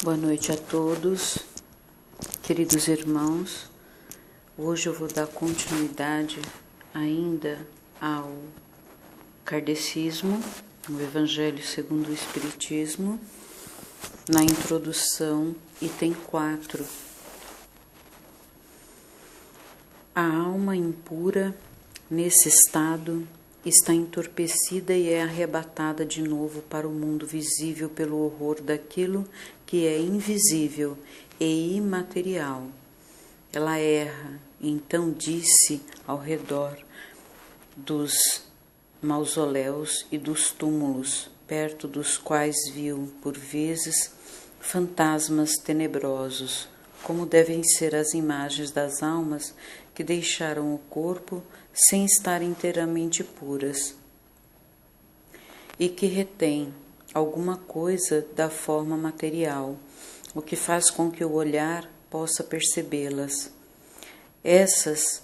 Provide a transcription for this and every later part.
Boa noite a todos, queridos irmãos. Hoje eu vou dar continuidade ainda ao kardecismo, no Evangelho segundo o Espiritismo, na introdução, item 4. A alma impura, nesse estado, está entorpecida e é arrebatada de novo para o mundo visível pelo horror daquilo que é invisível e imaterial. Ela erra, então disse ao redor dos mausoléus e dos túmulos, perto dos quais viu, por vezes, fantasmas tenebrosos, como devem ser as imagens das almas que deixaram o corpo sem estar inteiramente puras e que retém alguma coisa da forma material, o que faz com que o olhar possa percebê-las. Essas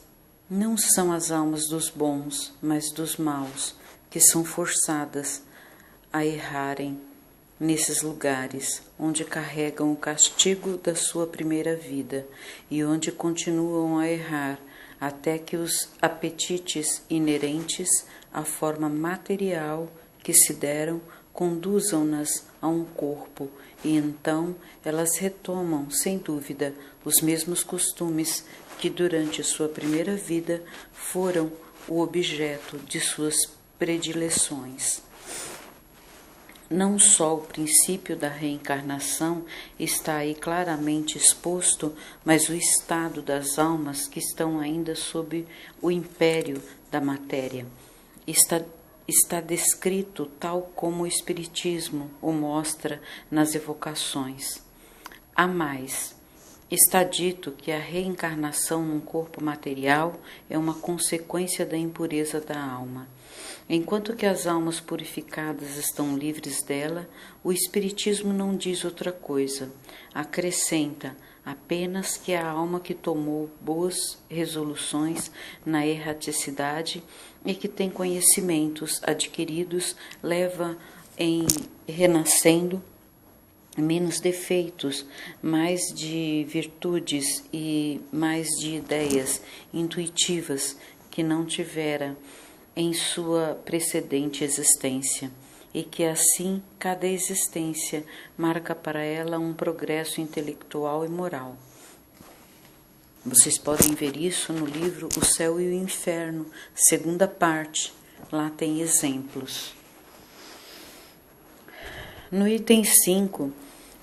não são as almas dos bons, mas dos maus, que são forçadas a errarem nesses lugares, onde carregam o castigo da sua primeira vida e onde continuam a errar até que os apetites inerentes à forma material que se deram conduzam-nas a um corpo, e então elas retomam, sem dúvida, os mesmos costumes que durante sua primeira vida foram o objeto de suas predileções. Não só o princípio da reencarnação está aí claramente exposto, mas o estado das almas que estão ainda sob o império da matéria. Está descrito tal como o Espiritismo o mostra nas evocações. A mais, está dito que a reencarnação num corpo material é uma consequência da impureza da alma. Enquanto que as almas purificadas estão livres dela, o Espiritismo não diz outra coisa. Acrescenta apenas que a alma que tomou boas resoluções na erraticidade e que tem conhecimentos adquiridos leva em renascendo menos defeitos, mais de virtudes e mais de ideias intuitivas que não tivera em sua precedente existência, e que assim cada existência marca para ela um progresso intelectual e moral. Vocês podem ver isso no livro O Céu e o Inferno, segunda parte, lá tem exemplos. No item 5,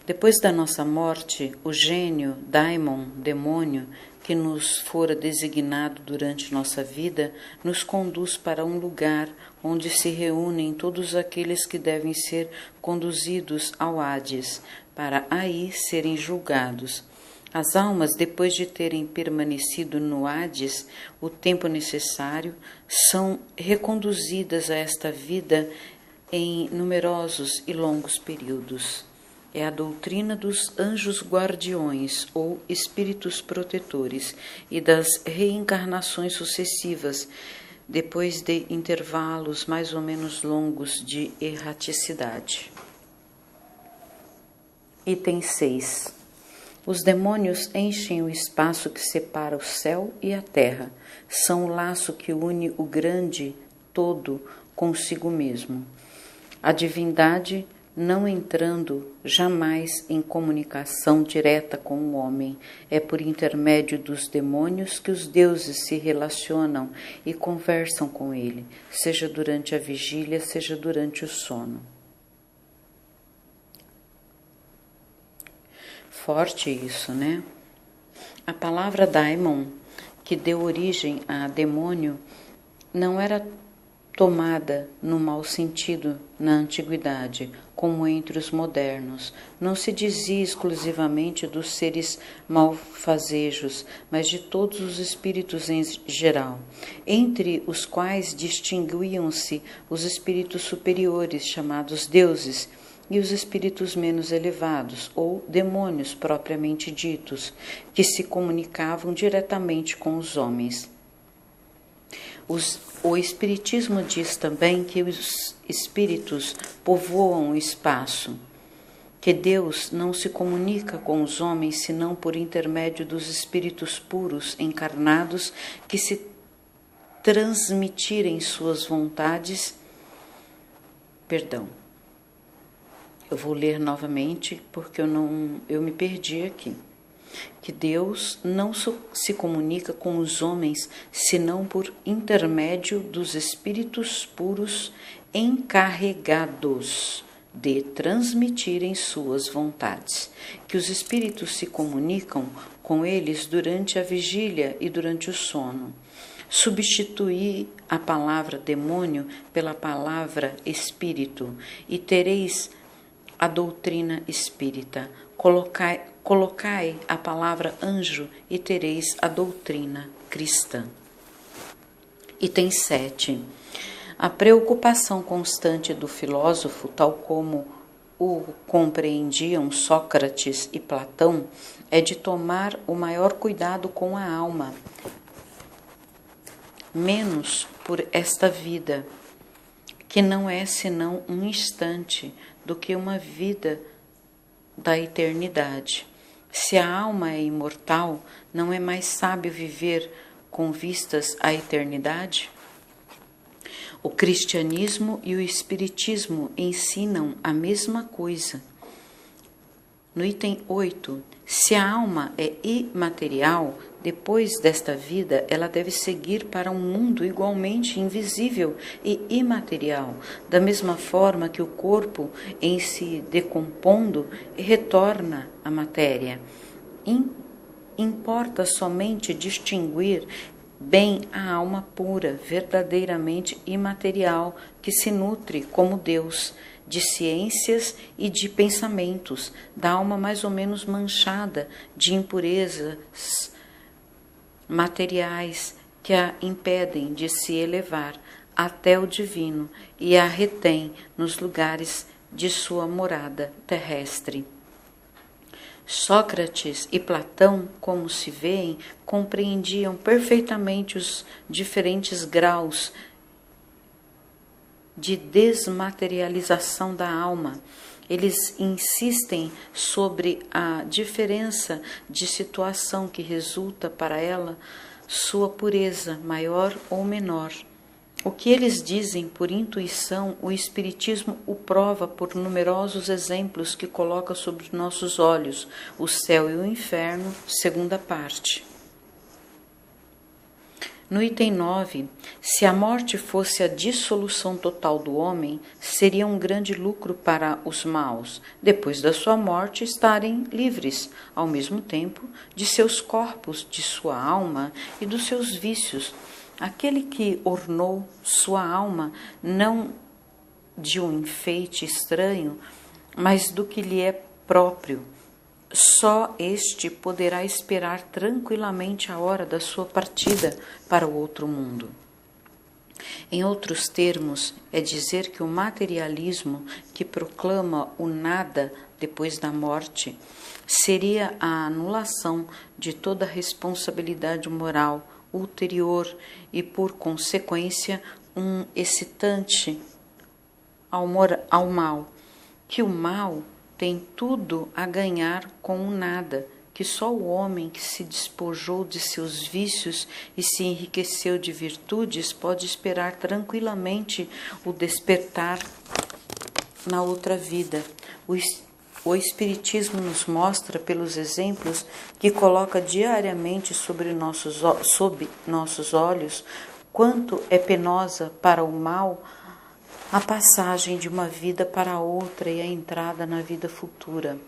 depois da nossa morte, o gênio, daimon, demônio, que nos fora designado durante nossa vida, nos conduz para um lugar onde se reúnem todos aqueles que devem ser conduzidos ao Hades, para aí serem julgados. As almas, depois de terem permanecido no Hades o tempo necessário, são reconduzidas a esta vida em numerosos e longos períodos. É a doutrina dos anjos guardiões ou espíritos protetores e das reencarnações sucessivas, depois de intervalos mais ou menos longos de erraticidade. Item 6. Os demônios enchem o espaço que separa o céu e a terra. São o laço que une o grande todo consigo mesmo. A divindade, não entrando jamais em comunicação direta com o homem, é por intermédio dos demônios que os deuses se relacionam e conversam com ele, seja durante a vigília, seja durante o sono. Forte isso, né? A palavra daimon, que deu origem a demônio, não era tomada no mau sentido na antiguidade, como entre os modernos. Não se dizia exclusivamente dos seres malfazejos, mas de todos os espíritos em geral, entre os quais distinguiam-se os espíritos superiores, chamados deuses, e os espíritos menos elevados, ou demônios propriamente ditos, que se comunicavam diretamente com os homens. O Espiritismo diz também que os espíritos povoam o espaço, que Deus não se comunica com os homens senão por intermédio dos espíritos puros encarnados que se transmitirem suas vontades. Perdão. Eu vou ler novamente porque eu me perdi aqui. Que Deus não se comunica com os homens senão por intermédio dos espíritos puros encarregados de transmitirem suas vontades. Que os espíritos se comunicam com eles durante a vigília e durante o sono. Substituí a palavra demônio pela palavra espírito e tereis a doutrina espírita. Colocai a palavra anjo e tereis a doutrina cristã. Item 7. A preocupação constante do filósofo, tal como o compreendiam Sócrates e Platão, é de tomar o maior cuidado com a alma, menos por esta vida, que não é senão um instante, do que uma vida da eternidade. Se a alma é imortal, não é mais sábio viver com vistas à eternidade? O cristianismo e o espiritismo ensinam a mesma coisa. No item 8, se a alma é imaterial, depois desta vida, ela deve seguir para um mundo igualmente invisível e imaterial, da mesma forma que o corpo, em se decompondo, retorna à matéria. Importa somente distinguir bem a alma pura, verdadeiramente imaterial, que se nutre como Deus, de ciências e de pensamentos, da alma mais ou menos manchada de impurezas materiais que a impedem de se elevar até o divino e a retém nos lugares de sua morada terrestre. Sócrates e Platão, como se veem, compreendiam perfeitamente os diferentes graus de desmaterialização da alma. Eles insistem sobre a diferença de situação que resulta para ela sua pureza, maior ou menor. O que eles dizem por intuição, o Espiritismo o prova por numerosos exemplos que coloca sobre nossos olhos, o céu e o inferno, segunda parte. No item 9, se a morte fosse a dissolução total do homem, seria um grande lucro para os maus, depois da sua morte estarem livres, ao mesmo tempo, de seus corpos, de sua alma e dos seus vícios. Aquele que ornou sua alma não de um enfeite estranho, mas do que lhe é próprio, só este poderá esperar tranquilamente a hora da sua partida para o outro mundo. Em outros termos, é dizer que o materialismo que proclama o nada depois da morte seria a anulação de toda responsabilidade moral ulterior e, por consequência, um excitante ao mal, que o mal tem tudo a ganhar com o nada, que só o homem que se despojou de seus vícios e se enriqueceu de virtudes pode esperar tranquilamente o despertar na outra vida. O Espiritismo nos mostra, pelos exemplos que coloca diariamente sob nossos olhos, quanto é penosa para o mal a passagem de uma vida para outra e a entrada na vida futura.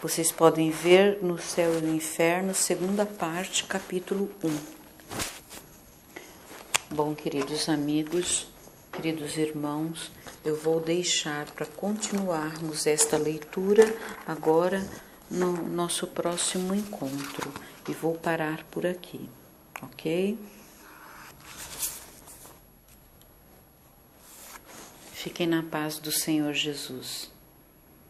Vocês podem ver no Céu e no Inferno, segunda parte, capítulo 1. Bom, queridos amigos, queridos irmãos, eu vou deixar para continuarmos esta leitura agora no nosso próximo encontro e vou parar por aqui, ok? Fiquem na paz do Senhor Jesus.